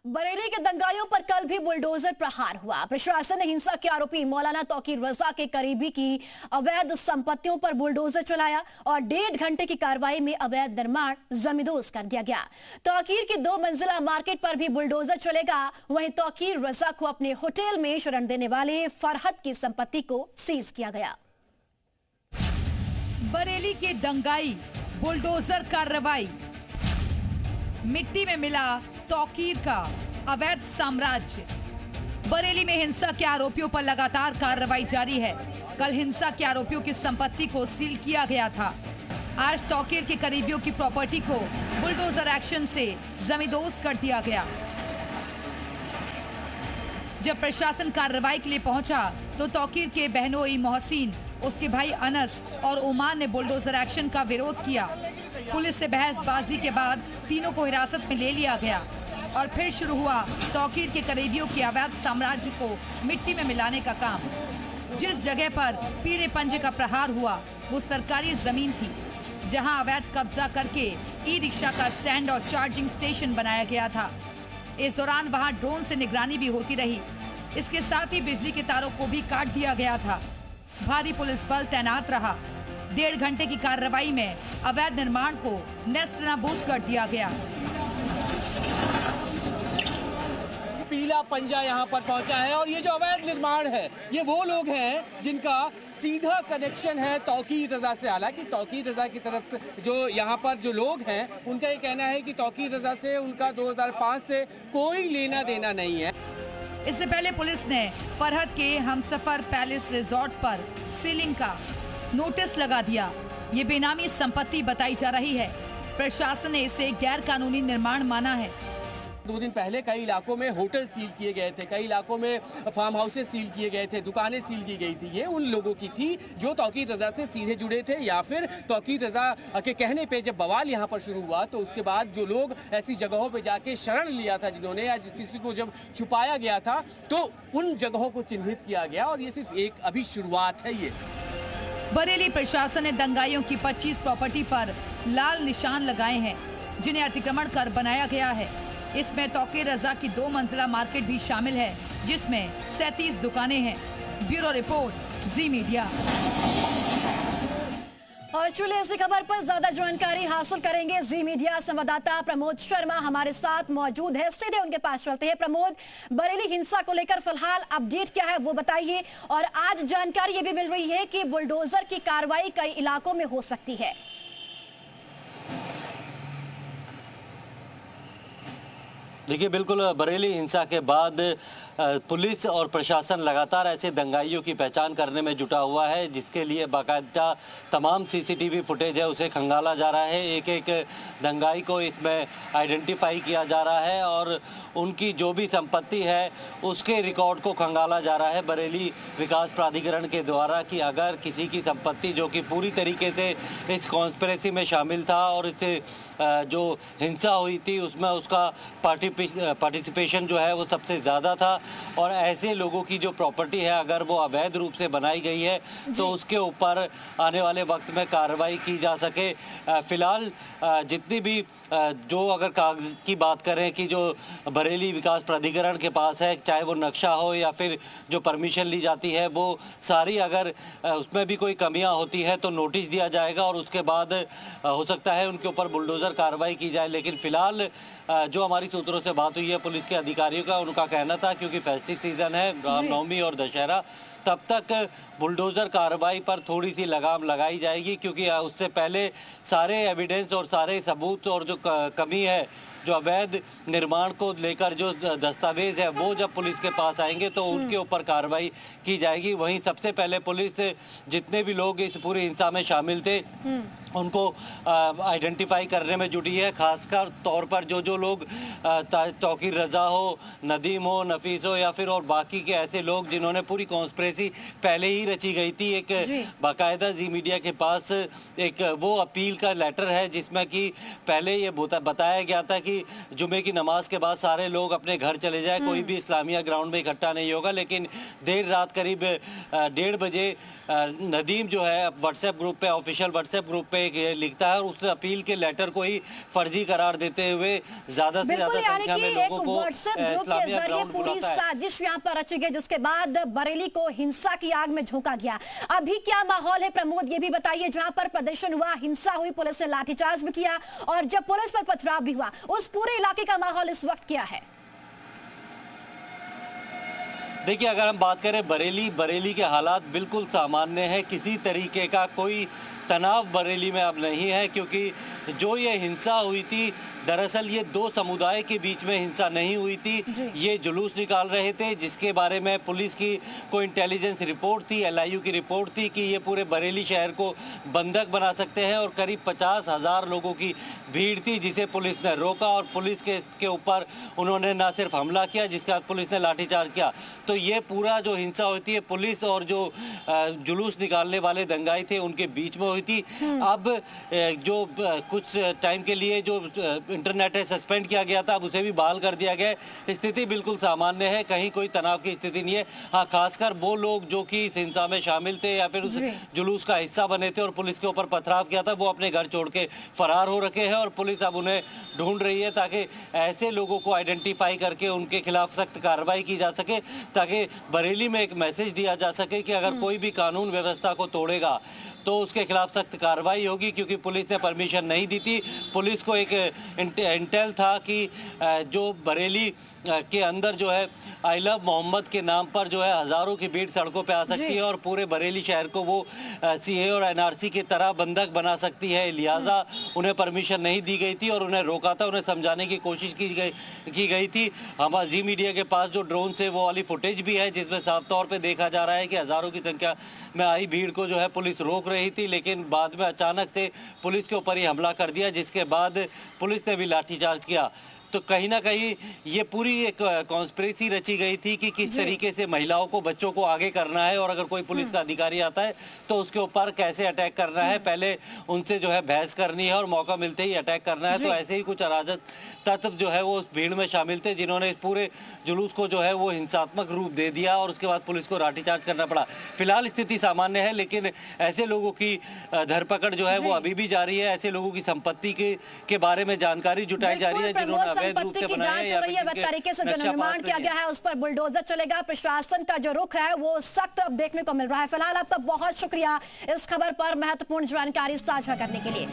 बरेली के दंगाइयों पर कल भी बुलडोजर प्रहार हुआ। प्रशासन ने हिंसा के आरोपी मौलाना तौकीर रजा के करीबी की अवैध संपत्तियों पर बुलडोजर चलाया और 1.5 घंटे की कार्रवाई में अवैध निर्माण जमींदोज कर दिया गया। तौकीर की 2 मंजिला मार्केट पर भी बुलडोजर चलेगा। वहीं तौकीर रजा को अपने होटल में शरण देने वाले फरहद की संपत्ति को सीज किया गया। बरेली के दंगाई, बुलडोजर कार्रवाई, मिट्टी में मिला तौकीर का अवैध साम्राज्य। बरेली में हिंसा के आरोपियों पर लगातार कार्रवाई जारी है। कल हिंसा के आरोपियों की संपत्ति को सील किया गया था। आज तौकीर के करीबियों की प्रॉपर्टी को बुलडोजर एक्शन से जमींदोज कर दिया गया। जब प्रशासन कार्रवाई के लिए पहुंचा तो तौकीर के बहनोई मोहसिन, उसके भाई अनस और ओमान ने बुलडोजर एक्शन का विरोध किया। पुलिस से बहसबाजी के बाद तीनों को हिरासत में ले लिया गया और फिर शुरू हुआ तौकीर के करीबियों के अवैध साम्राज्य को मिट्टी में मिलाने का काम। जिस जगह पर पीले पंजे का प्रहार हुआ वो सरकारी जमीन थी, जहां अवैध कब्जा करके ई रिक्शा का स्टैंड और चार्जिंग स्टेशन बनाया गया था। इस दौरान वहां ड्रोन से निगरानी भी होती रही। इसके साथ ही बिजली के तारों को भी काट दिया गया था। भारी पुलिस बल तैनात रहा। 1.5 घंटे की कार्रवाई में अवैध निर्माण को नेस्तनाबूद कर दिया गया। पीला पंजा यहाँ पर पहुंचा है और ये जो अवैध निर्माण है ये वो लोग हैं जिनका सीधा कनेक्शन है तौकीर रजा से। हालांकि तौकीर रजा की तरफ से जो यहाँ पर जो लोग हैं उनका ये कहना है कि तौकीर रजा से उनका 2005 से कोई लेना देना नहीं है। इससे पहले पुलिस ने फरहद के हमसफर पैलेस रिजॉर्ट पर सीलिंग का नोटिस लगा दिया। ये बेनामी संपत्ति बताई जा रही है। प्रशासन ने इसे गैर कानूनी निर्माण माना है। 2 दिन पहले कई इलाकों में होटल सील किए गए थे, कई इलाकों में फार्म हाउसेस सील किए गए थे, दुकानें सील की गई थी। ये उन लोगों की थी जो तौकीर रजा से सीधे जुड़े थे या फिर तौकीर रजा के कहने पे जब बवाल यहाँ पर शुरू हुआ तो उसके बाद जो लोग ऐसी जगहों पे जाके शरण लिया था जिन्होंने, या जिस किसी को जब छुपाया गया था, तो उन जगहों को चिन्हित किया गया और ये सिर्फ एक अभी शुरुआत है। ये बरेली प्रशासन ने दंगाइयों की 25 प्रॉपर्टी पर लाल निशान लगाए हैं जिन्हें अतिक्रमण कर बनाया गया है। इसमें तौकीर रजा की 2 मंजिला मार्केट भी शामिल है जिसमें 37 दुकानें हैं। ब्यूरो रिपोर्ट, जी मीडिया। और चलिए इसी खबर पर ज्यादा जानकारी हासिल करेंगे। जी मीडिया संवाददाता प्रमोद शर्मा हमारे साथ मौजूद है, सीधे उनके पास चलते हैं। प्रमोद, बरेली हिंसा को लेकर फिलहाल अपडेट क्या है वो बताइए। और आज जानकारी ये भी मिल रही है कि बुलडोजर की कार्रवाई कई इलाकों में हो सकती है। देखिए, बिल्कुल बरेली हिंसा के बाद पुलिस और प्रशासन लगातार ऐसे दंगाइयों की पहचान करने में जुटा हुआ है, जिसके लिए बाकायदा तमाम सीसीटीवी फुटेज है उसे खंगाला जा रहा है। एक एक दंगाई को इसमें आइडेंटिफाई किया जा रहा है और उनकी जो भी संपत्ति है उसके रिकॉर्ड को खंगाला जा रहा है बरेली विकास प्राधिकरण के द्वारा कि अगर किसी की संपत्ति जो कि पूरी तरीके से इस कॉन्स्पिरेसी में शामिल था और इससे जो हिंसा हुई थी उसमें उसका पार्टिसिपेशन जो है वो सबसे ज़्यादा था, और ऐसे लोगों की जो प्रॉपर्टी है अगर वो अवैध रूप से बनाई गई है तो उसके ऊपर आने वाले वक्त में कार्रवाई की जा सके। फ़िलहाल जितनी भी जो अगर कागज़ की बात करें कि जो बरेली विकास प्राधिकरण के पास है, चाहे वो नक्शा हो या फिर जो परमिशन ली जाती है, वो सारी अगर उसमें भी कोई कमियां होती है तो नोटिस दिया जाएगा और उसके बाद हो सकता है उनके ऊपर बुलडोज़र कार्रवाई की जाए। लेकिन फ़िलहाल जो हमारी सूत्रों से बात हुई है पुलिस के अधिकारियों का, उनका कहना था क्योंकि फेस्टिव सीज़न है, रामनवमी और दशहरा, तब तक बुलडोज़र कार्रवाई पर थोड़ी सी लगाम लगाई जाएगी, क्योंकि उससे पहले सारे एविडेंस और सारे सबूत और जो कमी है, जो अवैध निर्माण को लेकर जो दस्तावेज है वो जब पुलिस के पास आएंगे तो उनके ऊपर कार्रवाई की जाएगी। वहीं सबसे पहले पुलिस जितने भी लोग इस पूरी हिंसा में शामिल थे उनको आइडेंटिफाई करने में जुटी है, खासकर तौर पर जो लोग तौकीर रजा हो, नदीम हो, नफीस हो या फिर और बाकी के ऐसे लोग जिन्होंने पूरी कॉन्स्पिरेसी कॉन्स्पिरेसी पहले ही रची गई थी। एक बाकायदा जी मीडिया के पास एक वो अपील का लेटर है जिसमें कि पहले ये बताया गया था कि जुमे की नमाज के बाद सारे लोग अपने घर चले जाए, कोई भी इस्लामिया ग्राउंड में इकट्ठा नहीं होगा। लेकिन देर रात करीब 1:30 बजे नदीम जो है व्हाट्सएप ग्रुप पे, ऑफिशियल व्हाट्सएप ग्रुप पे लिखता है और उस अपील के लेटर को ही फर्जी करार देते हुए ज्यादा से ज्यादा संख्या में लोगों को इस्लामिया ग्राउंड बुलाता है। साजिश यहाँ पर रची गई जिसके बाद बरेली को हिंसा की आग में झोंका गया। अभी क्या माहौल है प्रमोद, ये भी बताइए। जहां पर प्रदर्शन हुआ, हिंसा हुई, पुलिस ने लाठीचार्ज भी किया और जब पुलिस पर पथराव भी हुआ, उस पूरे इलाके का माहौल इस वक्त क्या है? देखिए, अगर हम बात करें बरेली के हालात बिल्कुल सामान्य है। किसी तरीके का कोई तनाव बरेली में अब नहीं है, क्योंकि जो ये हिंसा हुई थी दरअसल ये दो समुदाय के बीच में हिंसा नहीं हुई थी। ये जुलूस निकाल रहे थे जिसके बारे में पुलिस की कोई इंटेलिजेंस रिपोर्ट थी, LIU की रिपोर्ट थी कि ये पूरे बरेली शहर को बंधक बना सकते हैं और करीब 50,000 लोगों की भीड़ थी जिसे पुलिस ने रोका और पुलिस के ऊपर उन्होंने ना सिर्फ हमला किया, जिसके बाद पुलिस ने लाठीचार्ज किया। तो ये पूरा जो हिंसा होती है पुलिस और जो जुलूस निकालने वाले दंगाई थे उनके बीच में हुई थी। अब जो कुछ टाइम के लिए जो इंटरनेट है सस्पेंड किया गया था, अब उसे भी बहाल कर दिया गया है। स्थिति बिल्कुल सामान्य है, कहीं कोई तनाव की स्थिति नहीं है। हाँ, खासकर वो लोग जो कि इस हिंसा में शामिल थे या फिर उस जुलूस का हिस्सा बने थे और पुलिस के ऊपर पथराव किया था, वो अपने घर छोड़ के फरार हो रखे हैं और पुलिस अब उन्हें ढूंढ रही है ताकि ऐसे लोगों को आइडेंटिफाई करके उनके खिलाफ सख्त कार्रवाई की जा सके, ताकि बरेली में एक मैसेज दिया जा सके कि अगर कोई भी कानून व्यवस्था को तोड़ेगा तो उसके खिलाफ सख्त कार्रवाई होगी। क्योंकि पुलिस ने परमिशन नहीं दी थी। पुलिस को एक इंटेल था कि जो बरेली के अंदर जो है आई लव मोहम्मद के नाम पर जो है हज़ारों की भीड़ सड़कों पे आ सकती है और पूरे बरेली शहर को वो CA और NRC की तरह बंधक बना सकती है। लिहाजा उन्हें परमिशन नहीं दी गई थी और उन्हें रोका था, उन्हें समझाने की कोशिश की गई थी। हमारा जी मीडिया के पास जो ड्रोन से वो वाली फुटेज भी है जिसमें साफ तौर पर देखा जा रहा है कि हज़ारों की संख्या में आई भीड़ को जो है पुलिस रोक रही थी, लेकिन बाद में अचानक से पुलिस के ऊपर ही हमला कर दिया, जिसके बाद पुलिस ने भी लाठीचार्ज किया। तो कहीं ना कहीं ये पूरी एक कॉन्स्पिरेसी रची गई थी कि किस तरीके से महिलाओं को, बच्चों को आगे करना है और अगर कोई पुलिस का अधिकारी आता है तो उसके ऊपर कैसे अटैक करना है, पहले उनसे जो है बहस करनी है और मौका मिलते ही अटैक करना है। तो ऐसे ही कुछ अराजक तत्व जो है वो उस भीड़ में शामिल थे जिन्होंने इस पूरे जुलूस को जो है वो हिंसात्मक रूप दे दिया और उसके बाद पुलिस को लाठीचार्ज करना पड़ा। फिलहाल स्थिति सामान्य है, लेकिन ऐसे लोगों की धरपकड़ जो है वो अभी भी जारी है। ऐसे लोगों की संपत्ति के बारे में जानकारी जुटाई जा रही है जिन्होंने संपत्ति की जांच हो रही है, वह तरीके से जो निर्माण किया गया है उस पर बुलडोजर चलेगा। प्रशासन का जो रुख है वो सख्त अब देखने को मिल रहा है। फिलहाल आपका बहुत शुक्रिया इस खबर पर महत्वपूर्ण जानकारी साझा करने के लिए।